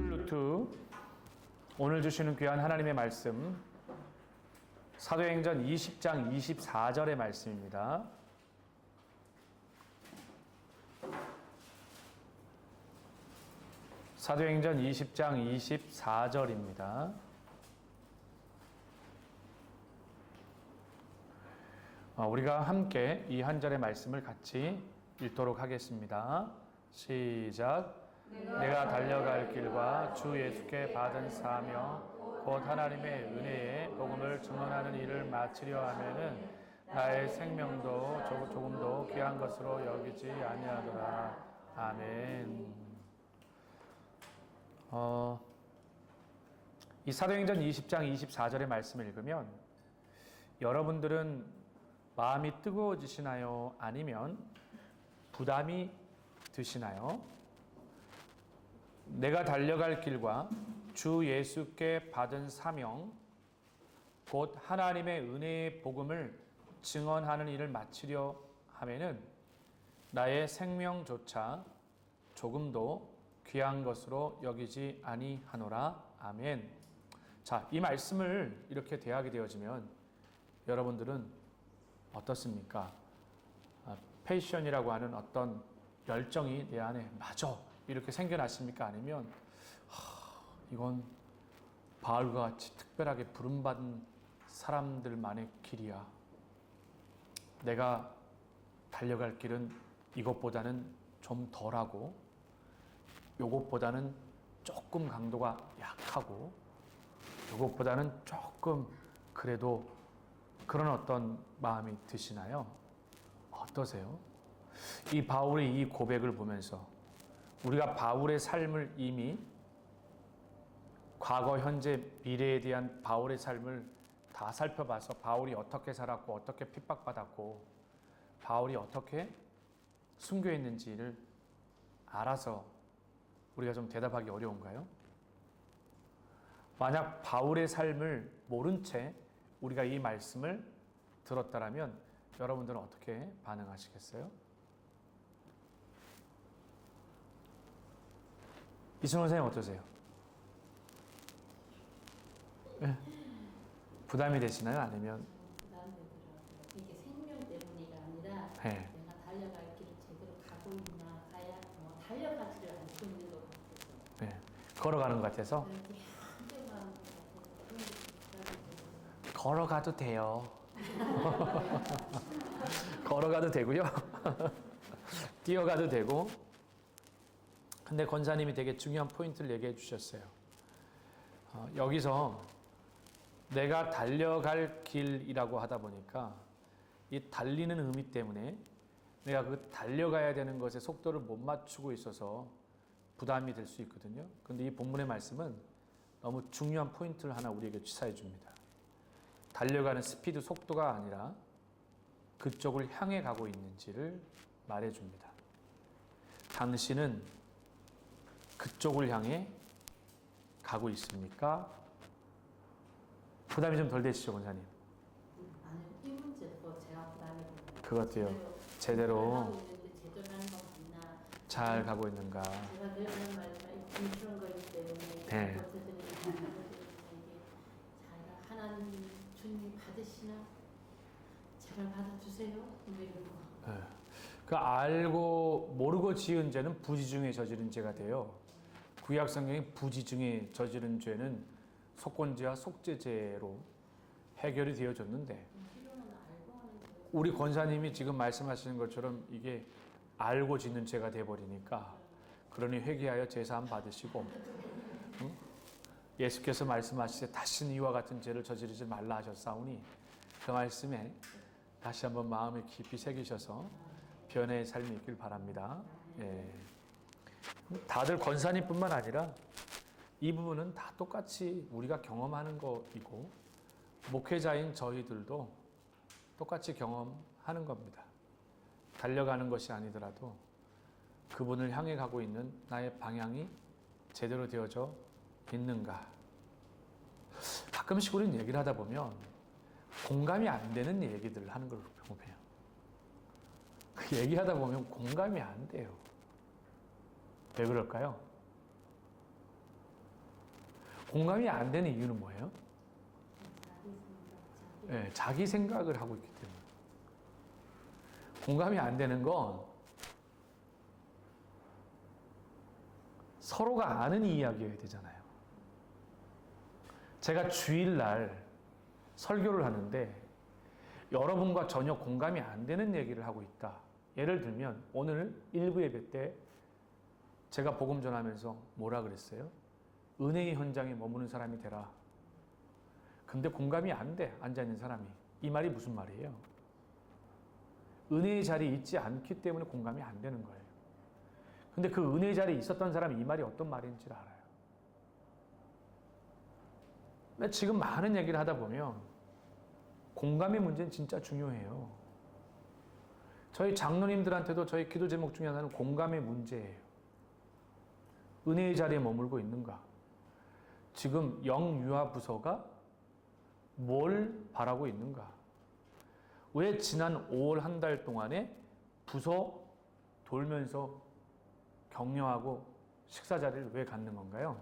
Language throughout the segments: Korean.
루트 오늘 주시는 귀한 하나님의 말씀 사도행전 20장 24절의 말씀입니다. 사도행전 20장 24절입니다. 우리가 함께 이 한 절의 말씀을 같이 읽도록 하겠습니다. 시작. 내가 달려갈 길과 주 예수께 받은 사명 곧 하나님의 은혜의 복음을 증언하는 일을 마치려 하면은 나의 생명도 조금도 귀한 것으로 여기지 아니하더라. 아멘. 이 사도행전 20장 24절의 말씀을 읽으면 여러분들은 마음이 뜨거워지시나요? 아니면 부담이 드시나요? 내가 달려갈 길과 주 예수께 받은 사명 곧 하나님의 은혜의 복음을 증언하는 일을 마치려 하면은 나의 생명조차 조금도 귀한 것으로 여기지 아니하노라. 아멘. 자, 이 말씀을 이렇게 대하게 되어지면 여러분들은 어떻습니까? 패션이라고 하는 어떤 열정이 내 안에 마저 이렇게 생겨났습니까? 아니면 이건 바울과 같이 특별하게 부름받은 사람들만의 길이야. 내가 달려갈 길은 이것보다는 좀 덜하고 요것보다는 조금 강도가 약하고 요것보다는 조금 그래도 그런 어떤 마음이 드시나요? 어떠세요? 이 바울의 이 고백을 보면서 우리가 바울의 삶을 이미 과거, 현재, 미래에 대한 바울의 삶을 다 살펴봐서 바울이 어떻게 살았고 어떻게 핍박받았고 바울이 어떻게 순교했는지를 알아서 우리가 좀 대답하기 어려운가요? 만약 바울의 삶을 모른 채 우리가 이 말씀을 들었다라면 여러분들은 어떻게 반응하시겠어요? 이승원 선생님 어떠세요? 네. 부담이 되시나요? 아니면? 부담되더라고요. 이게 생명 때문이 아니라 네. 내가 달려갈 길을 제대로 가고 있나 가야 달려가지를 않고 있는 것 같아서 네. 걸어가는 것 같아서? 이렇게 뛰어가는 것 같아서 그런 게 부담이 되더라고요. 걸어가도 돼요. 걸어가도 되고요. 뛰어가도 되고. 근데 권사님이 되게 중요한 포인트를 얘기해 주셨어요. 여기서 내가 달려갈 길이라고 하다 보니까 이 달리는 의미 때문에 내가 그 달려가야 되는 것에 속도를 못 맞추고 있어서 부담이 될 수 있거든요. 근데 이 본문의 말씀은 너무 중요한 포인트를 하나 우리에게 취사해 줍니다. 달려가는 스피드, 속도가 아니라 그쪽을 향해 가고 있는지를 말해 줍니다. 당신은 그쪽을 향해 가고 있습니까? 부담이 좀 덜 되시죠, 권사님? 나는 이 문제도 제가 부담이 돼요. 그것도요. 제대로 하고 있는데 제대로 하는 거 맞나? 잘 가고 있는가? 제가 늘 하는 말이지만 그런 거기 때문에 네. 어쨌든 이게 자기가 하나님 주님 받으시나? 제발 받아주세요. 이런 거. 네. 그 알고 모르고 지은 죄는 부지 중에 저지른 죄가 돼요. 구약 성경에 부지 중에 저지른 죄는 속건죄와 속죄죄로 해결이 되어졌는데 우리 권사님이 지금 말씀하시는 것처럼 이게 알고 짓는 죄가 돼버리니까 그러니 회개하여 제사함 받으시고 응? 예수께서 말씀하시되 다시는 이와 같은 죄를 저지르지 말라 하셨사오니 그 말씀에 다시 한번 마음에 깊이 새기셔서 변화의 삶이 있길 바랍니다. 예. 다들 권사님뿐만 아니라 이 부분은 다 똑같이 우리가 경험하는 것이고 목회자인 저희들도 똑같이 경험하는 겁니다. 달려가는 것이 아니더라도 그분을 향해 가고 있는 나의 방향이 제대로 되어져 있는가. 가끔씩 우리는 얘기를 하다 보면 공감이 안 되는 얘기들을 하는 걸 보면 얘기하다 보면 공감이 안 돼요. 왜 그럴까요? 공감이 안 되는 이유는 뭐예요? 네, 자기 생각을 하고 있기 때문에. 공감이 안 되는 건 서로가 아는 이야기여야 되잖아요. 제가 주일날 설교를 하는데 여러분과 전혀 공감이 안 되는 얘기를 하고 있다. 예를 들면 오늘 일부 예배 때 제가 복음 전하면서 뭐라 그랬어요? 은혜의 현장에 머무는 사람이 되라. 근데 공감이 안 돼. 앉아있는 사람이. 이 말이 무슨 말이에요? 은혜의 자리에 있지 않기 때문에 공감이 안 되는 거예요. 근데 그 은혜의 자리에 있었던 사람이 이 말이 어떤 말인지를 알아요. 근데 지금 많은 얘기를 하다 보면 공감의 문제는 진짜 중요해요. 저희 장로님들한테도 저희 기도 제목 중에 하나는 공감의 문제예요. 은혜의 자리에 머물고 있는가? 지금 영유아 부서가 뭘 바라고 있는가? 왜 지난 5월 한 달 동안에 부서 돌면서 격려하고 식사 자리를 왜 갖는 건가요?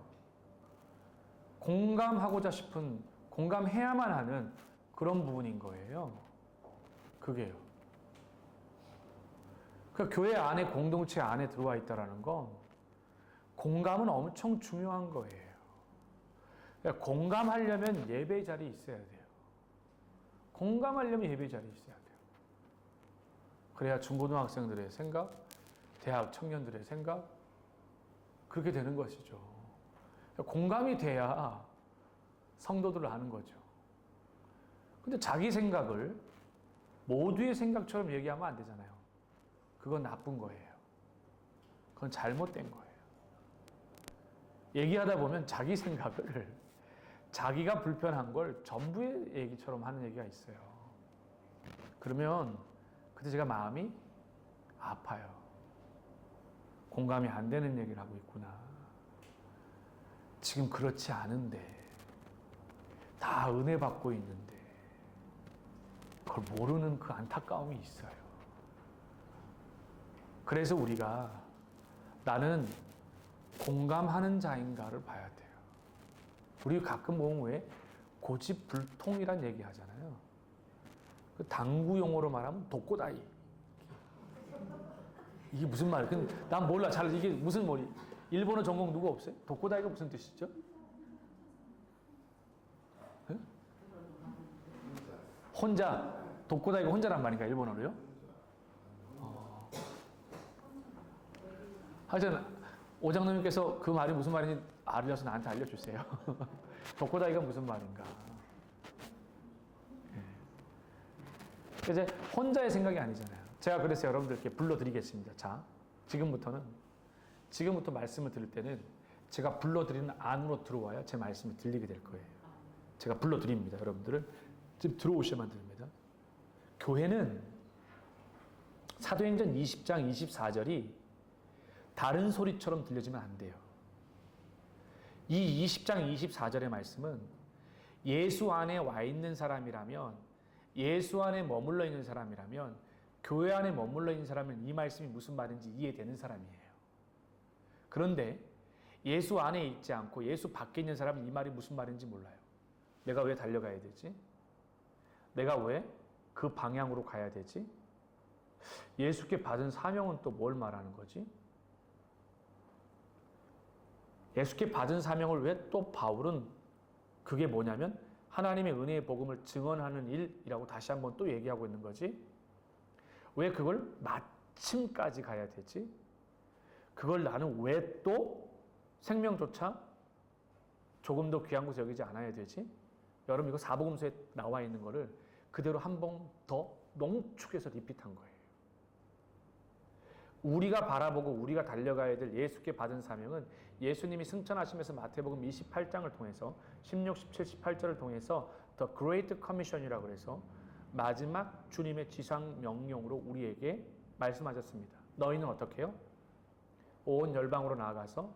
공감하고자 싶은, 공감해야만 하는 그런 부분인 거예요. 그게요. 그 교회 안에, 공동체 안에 들어와 있다라는 건 공감은 엄청 중요한 거예요. 그러니까 공감하려면 예배 자리에 있어야 돼요. 공감하려면 예배 자리에 있어야 돼요. 그래야 중고등학생들의 생각, 대학 청년들의 생각, 그렇게 되는 것이죠. 공감이 돼야 성도들을 아는 거죠. 근데 자기 생각을 모두의 생각처럼 얘기하면 안 되잖아요. 그건 나쁜 거예요. 그건 잘못된 거예요. 얘기하다 보면 자기 생각을 자기가 불편한 걸 전부의 얘기처럼 하는 얘기가 있어요. 그러면 그때 제가 마음이 아파요. 공감이 안 되는 얘기를 하고 있구나. 지금 그렇지 않은데, 다 은혜 받고 있는데, 그걸 모르는 그 안타까움이 있어요. 그래서 우리가 나는 공감하는 자인가를 봐야 돼요. 우리 가끔 보면 왜 고집불통이란 얘기 하잖아요. 그 당구 용어로 말하면 독고다이. 이게 무슨 말이에요? 난 몰라. 잘 이게 무슨 말이? 일본어 전공 누구 없어요? 독고다이가 무슨 뜻이죠? 네? 혼자. 독고다이가 혼자란 말인가 일본어로요? 하여튼 오장로님께서 그 말이 무슨 말인지 알려서 나한테 알려주세요. 독고다이가 무슨 말인가? 네. 이제 혼자의 생각이 아니잖아요. 제가 그래서 여러분들께 불러드리겠습니다. 자, 지금부터 말씀을 들을 때는 제가 불러드리는 안으로 들어와야 제 말씀이 들리게 될 거예요. 제가 불러드립니다. 여러분들을 지금 들어오셔야만 됩니다. 교회는 사도행전 20장 24절이 다른 소리처럼 들려지면 안 돼요. 이 20장 24절의 말씀은 예수 안에 와 있는 사람이라면, 예수 안에 머물러 있는 사람이라면, 교회 안에 머물러 있는 사람은 이 말씀이 무슨 말인지 이해되는 사람이에요. 그런데 예수 안에 있지 않고 예수 밖에 있는 사람은 이 말이 무슨 말인지 몰라요. 내가 왜 달려가야 되지? 내가 왜 그 방향으로 가야 되지? 예수께 받은 사명은 또 뭘 말하는 거지? 예수께 받은 사명을 왜 또 바울은 그게 뭐냐면 하나님의 은혜의 복음을 증언하는 일이라고 다시 한번 또 얘기하고 있는 거지? 왜 그걸 마침까지 가야 되지? 그걸 나는 왜 또 생명조차 조금 더 귀한 곳에 여기지 않아야 되지? 여러분 이거 사복음서에 나와 있는 거를 그대로 한 번 더 농축해서 리핏한 거예요. 우리가 바라보고 우리가 달려가야 될 예수께 받은 사명은 예수님이 승천하시면서 마태복음 28장을 통해서 16, 17, 18절을 통해서 The Great Commission이라고 해서 마지막 주님의 지상 명령으로 우리에게 말씀하셨습니다. 너희는 어떻게 해요? 온 열방으로 나아가서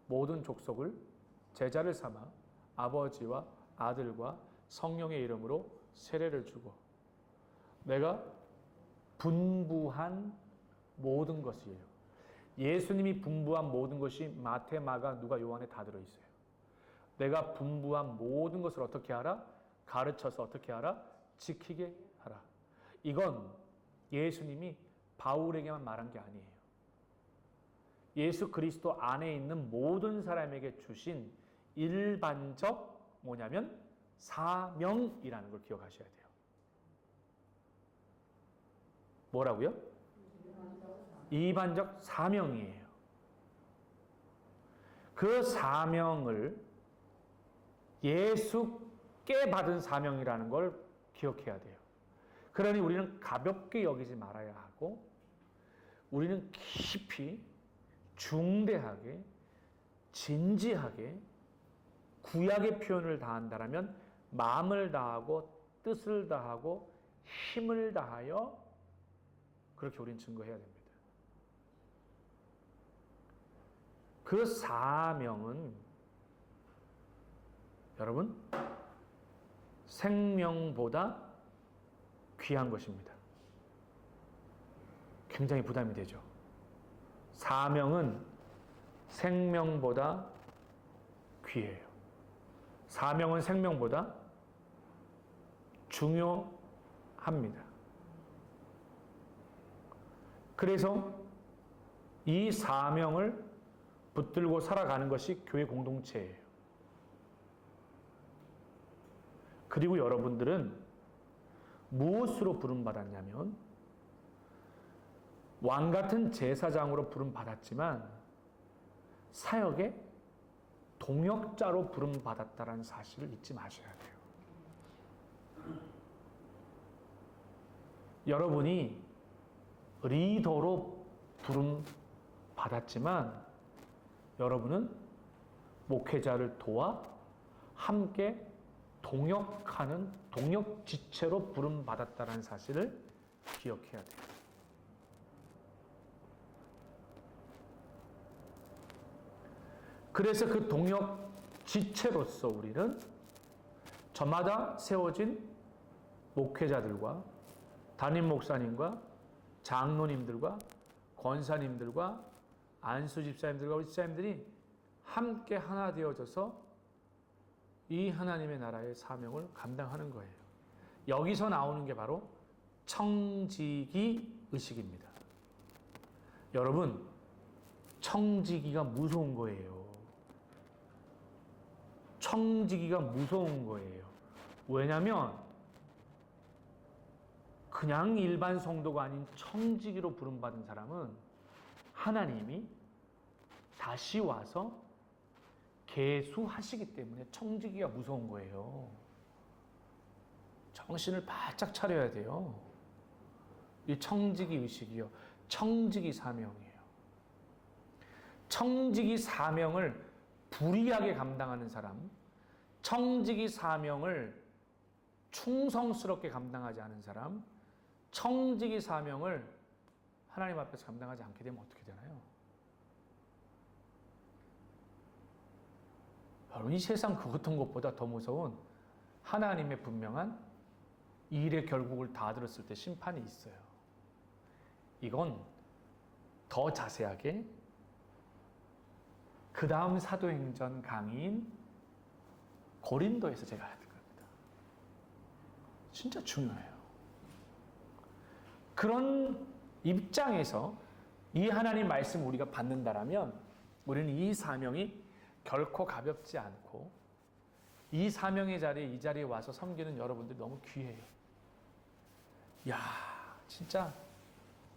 모든 족속을 제자를 삼아 아버지와 아들과 성령의 이름으로 세례를 주고 내가 분부한 모든 것이에요. 예수님이 분부한 모든 것이 마태, 마가, 누가, 요한에 다 들어있어요. 내가 분부한 모든 것을 어떻게 하라? 가르쳐서 어떻게 하라? 지키게 하라. 이건 예수님이 바울에게만 말한 게 아니에요. 예수 그리스도 안에 있는 모든 사람에게 주신 일반적 뭐냐면 사명이라는 걸 기억하셔야 돼요. 뭐라고요? 일반적 사명이에요. 그 사명을 예수께 받은 사명이라는 걸 기억해야 돼요. 그러니 우리는 가볍게 여기지 말아야 하고 우리는 깊이 중대하게 진지하게 구약의 표현을 다한다면 마음을 다하고 뜻을 다하고 힘을 다하여 그렇게 우리는 증거해야 됩니다. 그 사명은 여러분 생명보다 귀한 것입니다. 굉장히 부담이 되죠. 사명은 생명보다 귀해요. 사명은 생명보다 중요합니다. 그래서 이 사명을 붙들고 살아가는 것이 교회 공동체예요. 그리고 여러분들은 무엇으로 부름받았냐면 왕 같은 제사장으로 부름받았지만 사역의 동역자로 부름받았다는 사실을 잊지 마셔야 돼요. 여러분이 리더로 부름받았지만 여러분은 목회자를 도와 함께 동역하는 동역지체로 부름받았다는 사실을 기억해야 돼요. 그래서 그 동역지체로서 우리는 저마다 세워진 목회자들과 담임 목사님과 장로님들과 권사님들과 안수 집사님들과 우리 집사님들이 함께 하나 되어져서 이 하나님의 나라의 사명을 감당하는 거예요. 여기서 나오는 게 바로 청지기 의식입니다. 여러분, 청지기가 무서운 거예요. 청지기가 무서운 거예요. 왜냐하면 그냥 일반 성도가 아닌 청지기로 부름받은 사람은 하나님이 다시 와서 계수하시기 때문에 청지기가 무서운 거예요. 정신을 바짝 차려야 돼요. 이 청지기 의식이요. 청지기 사명이에요. 청지기 사명을 불의하게 감당하는 사람, 청지기 사명을 충성스럽게 감당하지 않은 사람, 청지기 사명을 하나님 앞에서 감당하지 않게 되면 어떻게 되나요? 여러분, 이 세상 그 어떤 것보다 더 무서운 하나님의 분명한 일의 결국을 다 들었을 때 심판이 있어요. 이건 더 자세하게 그 다음 사도행전 강의인 고린도에서 제가 할 겁니다. 진짜 중요해요. 그런 입장에서 이 하나님 말씀 우리가 받는다라면 우리는 이 사명이 결코 가볍지 않고 이 사명의 자리에 이 자리에 와서 섬기는 여러분들이 너무 귀해요. 야, 진짜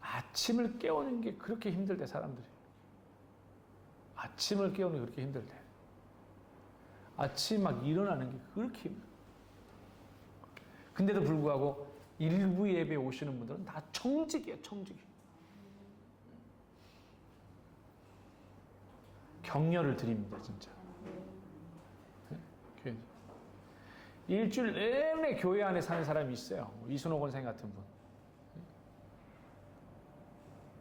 아침을 깨우는 게 그렇게 힘들대 사람들이. 아침을 깨우는 게 그렇게 힘들대. 아침 막 일어나는 게 그렇게 힘들어. 근데도 불구하고 일부 예배에 오시는 분들은 다 청직이에요, 청직이. 격려를 드립니다, 진짜. 네? 일주일 내내 교회 안에 사는 사람이 있어요. 이순호 권사님 같은 분.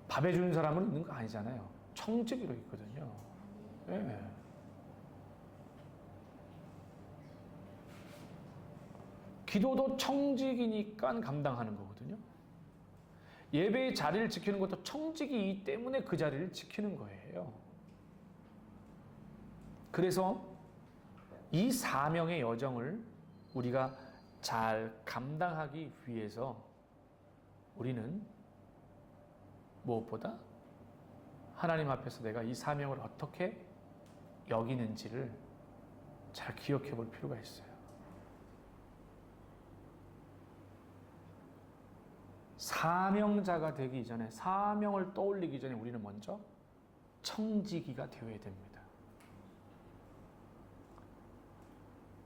밥 해주는 사람은 있는 거 아니잖아요. 청직이로 있거든요. 네. 기도도 청직이니까 감당하는 거거든요. 예배의 자리를 지키는 것도 청직이기 때문에 그 자리를 지키는 거예요. 그래서 이 사명의 여정을 우리가 잘 감당하기 위해서 우리는 무엇보다 하나님 앞에서 내가 이 사명을 어떻게 여기는지를 잘 기억해 볼 필요가 있어요. 사명자가 되기 이전에, 사명을 떠올리기 전에 우리는 먼저 청지기가 되어야 됩니다.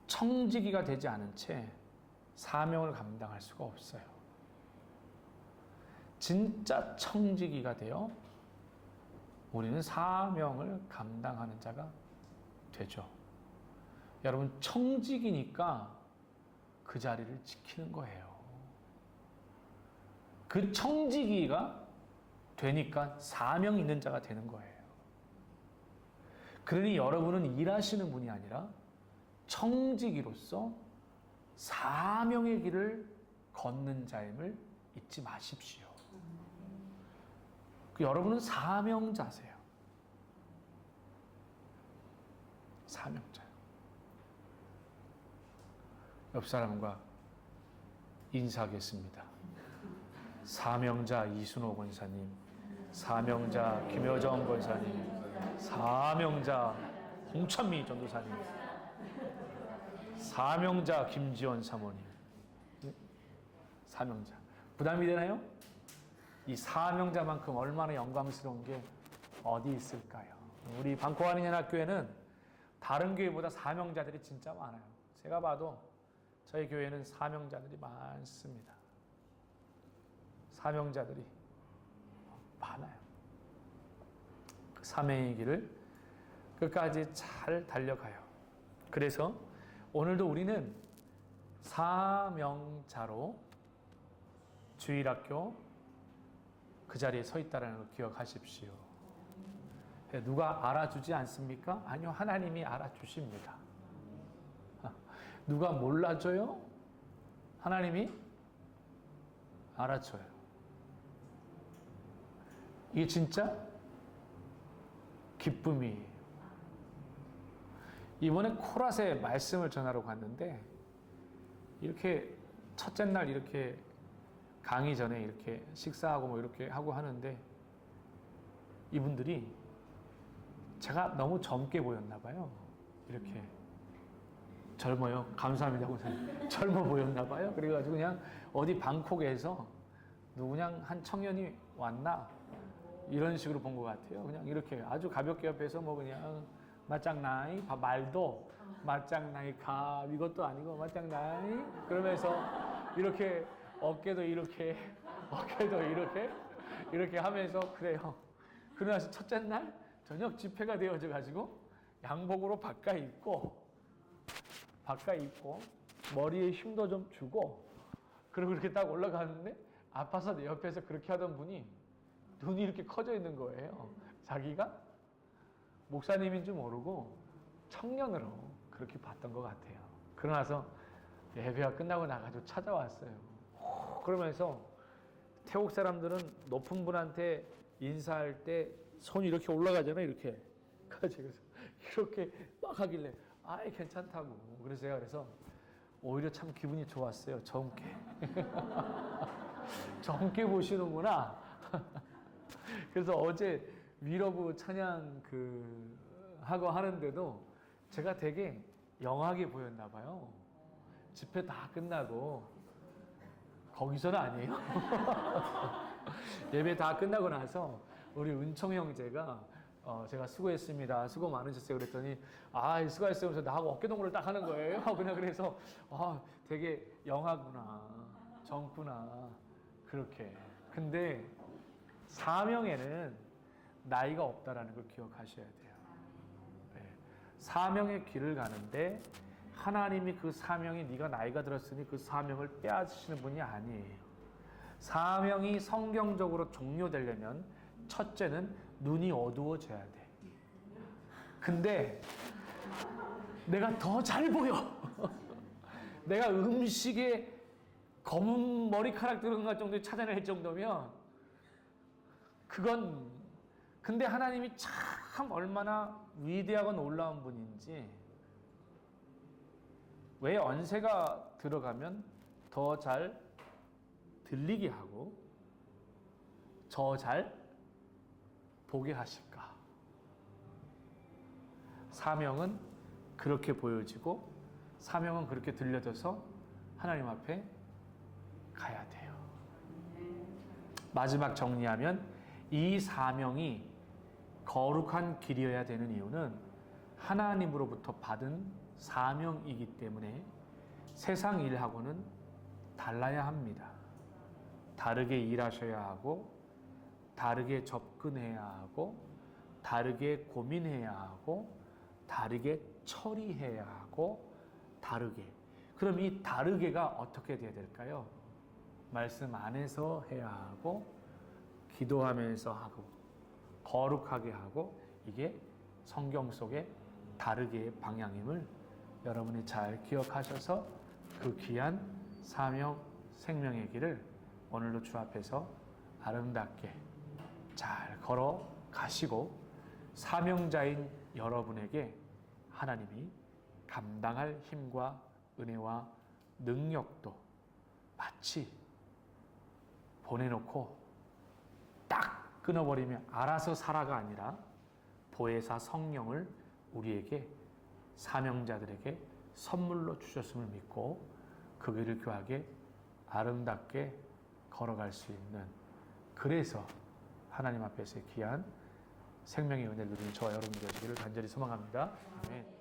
청지기가 되지 않은 채 사명을 감당할 수가 없어요. 진짜 청지기가 되어 우리는 사명을 감당하는 자가 되죠. 여러분, 청지기니까 그 자리를 지키는 거예요. 그 청지기가 되니까 사명 있는 자가 되는 거예요. 그러니 여러분은 일하시는 분이 아니라 청지기로서 사명의 길을 걷는 자임을 잊지 마십시오. 여러분은 사명자세요. 사명자요. 옆 사람과 인사하겠습니다. 사명자 이순호 권사님, 사명자 김여정 권사님, 사명자 홍천미 전도사님, 사명자 김지원 사모님. 사명자. 부담이 되나요? 이 사명자만큼 얼마나 영광스러운 게 어디 있을까요? 우리 방코한인연합교회는 다른 교회보다 사명자들이 진짜 많아요. 제가 봐도 저희 교회는 사명자들이 많습니다. 사명자들이 많아요. 그 사명의 길을 끝까지 잘 달려가요. 그래서 오늘도 우리는 사명자로 주일학교 그 자리에 서 있다는 걸 기억하십시오. 누가 알아주지 않습니까? 아니요, 하나님이 알아주십니다. 누가 몰라줘요? 하나님이 알아줘요. 이게 진짜 기쁨이에요. 이번에 코라세 말씀을 전하러 갔는데 이렇게 첫째 날 이렇게 강의 전에 이렇게 식사하고 뭐 이렇게 하고 하는데 이분들이 제가 너무 젊게 보였나 봐요. 이렇게 젊어요. 감사합니다. 젊어 보였나 봐요. 그래가지고 그냥 어디 방콕에서 그냥 한 청년이 왔나 이런 식으로 본 것 같아요. 그냥 이렇게 아주 가볍게 옆에서 뭐 그냥 맞짱나이 말도 맞짱나이 가 이것도 아니고 맞짱나이 그러면서 이렇게 어깨도 이렇게 이렇게 하면서 그래요. 그러나서 첫째 날 저녁 집회가 되어져 가지고 양복으로 바깥 입고 머리에 힘도 좀 주고 그리고 이렇게 딱 올라가는데 아파서 내 옆에서 그렇게 하던 분이 눈이 이렇게 커져 있는 거예요. 자기가 목사님인 줄 모르고 청년으로 그렇게 봤던 것 같아요. 그러나서 예배가 끝나고 나가지고 찾아왔어요. 그러면서 태국 사람들은 높은 분한테 인사할 때 손이 이렇게 올라가잖아요. 이렇게. 이렇게 막 하길래 아이 괜찮다고. 그래서 제가 그래서 오히려 참 기분이 좋았어요. 젊게. 젊게 보시는구나. 그래서 어제 위러브 찬양 하고 하는데도 제가 되게 영하게 보였나 봐요. 집회 다 끝나고 거기서는 아니에요. 예배 다 끝나고 나서 우리 은총 형제가 제가 수고했습니다. 수고 많으셨어요. 그랬더니 수고했어요. 그래서 나하고 어깨동무를 딱 하는 거예요. 그냥 그래서 되게 영하구나. 젊구나. 그렇게. 근데 사명에는 나이가 없다라는 걸 기억하셔야 돼요. 네. 사명의 길을 가는데 하나님이 그 사명이 네가 나이가 들었으니 그 사명을 빼앗으시는 분이 아니에요. 사명이 성경적으로 종료되려면 첫째는 눈이 어두워져야 돼. 근데 내가 더 잘 보여. 내가 음식에 검은 머리카락 들어간 것 정도에 찾아낼 정도면 그건 근데 하나님이 참 얼마나 위대하고 놀라운 분인지 왜 언세가 들어가면 더 잘 들리게 하고 더 잘 보게 하실까? 사명은 그렇게 보여지고 사명은 그렇게 들려져서 하나님 앞에 가야 돼요. 마지막 정리하면 이 사명이 거룩한 길이어야 되는 이유는 하나님으로부터 받은 사명이기 때문에 세상 일하고는 달라야 합니다. 다르게 일하셔야 하고 다르게 접근해야 하고 다르게 고민해야 하고 다르게 처리해야 하고 다르게. 그럼 이 다르게가 어떻게 돼야 될까요? 말씀 안에서 해야 하고 기도하면서 하고 거룩하게 하고 이게 성경 속의 다르게의 방향임을 여러분이 잘 기억하셔서 그 귀한 사명 생명의 길을 오늘도 주 앞에서 아름답게 잘 걸어 가시고 사명자인 여러분에게 하나님이 감당할 힘과 은혜와 능력도 마치 보내놓고 딱 끊어버리면 알아서 살아가 아니라 보혜사 성령을 우리에게 사명자들에게 선물로 주셨음을 믿고 그 길을 교하게 아름답게 걸어갈 수 있는 그래서 하나님 앞에서 귀한 생명의 은혜를 누리는 저와 여러분이 되시기를 간절히 소망합니다. 아멘.